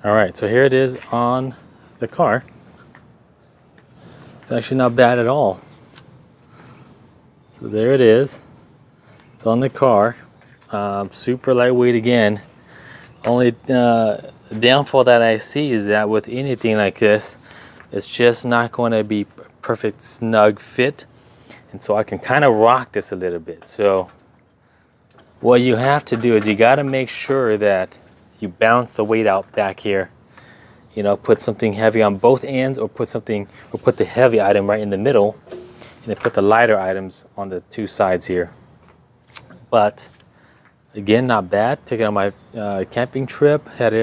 All right, so here it is on the car. It's actually not bad at all. So there it is. It's on the car. Super lightweight again. Only downfall that I see is that with anything like this, it's just not going to be perfect snug fit. And so I can kind of rock this a little bit. So what you have to do is you got to make sure that you balance the weight out back here. You know, put something heavy on both ends, or put the heavy item right in the middle, and then put the lighter items on the two sides here. But again, not bad. Took it on my camping trip. Had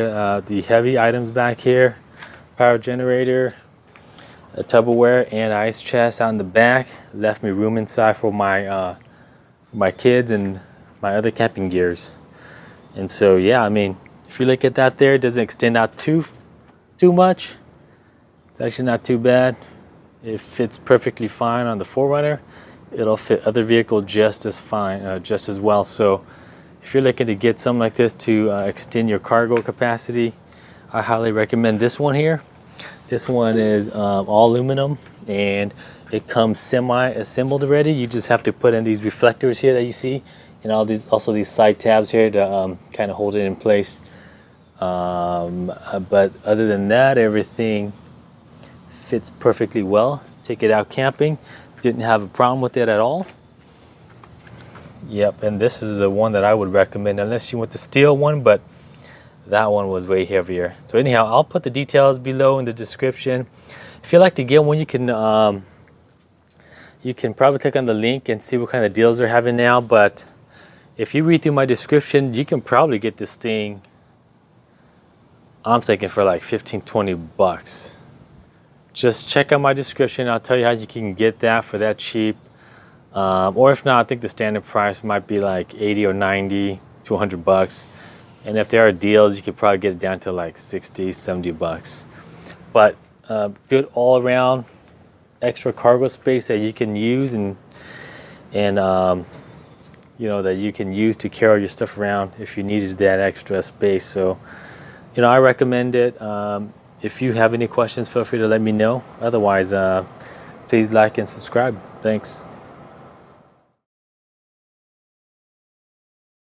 the heavy items back here, power generator, a Tupperware, and ice chest out in the back. Left me room inside for my kids and my other camping gears. And so yeah, I mean, if you look at that there, it doesn't extend out too much. It's actually not too bad. It fits perfectly fine on the 4Runner. It'll fit other vehicles just as fine, just as well. So if you're looking to get something like this to extend your cargo capacity, I highly recommend this one here. This one is all aluminum, and it comes semi-assembled already. You just have to put in these reflectors here that you see, and also these side tabs here to kind of hold it in place. But other than that, everything fits perfectly well. Take it out camping, didn't have a problem with it at all. Yep, and this is the one that I would recommend, unless you want the steel one, but that one was way heavier. So anyhow, I'll put the details below in the description. If you'd like to get one, you can probably click on the link and see what kind of deals they're having now. But if you read through my description, you can probably get this thing, I'm thinking, for like 15-20 bucks. Just check out my description. I'll tell you how you can get that for that cheap. Or if not, I think the standard price might be like 80 or 90 to 100 bucks. And if there are deals, you could probably get it down to like 60, 70 bucks. But good all around extra cargo space that you can use and you know, that you can use to carry your stuff around if you needed that extra space. So, you know, I recommend it. If you have any questions, feel free to let me know. Otherwise, please like and subscribe. Thanks.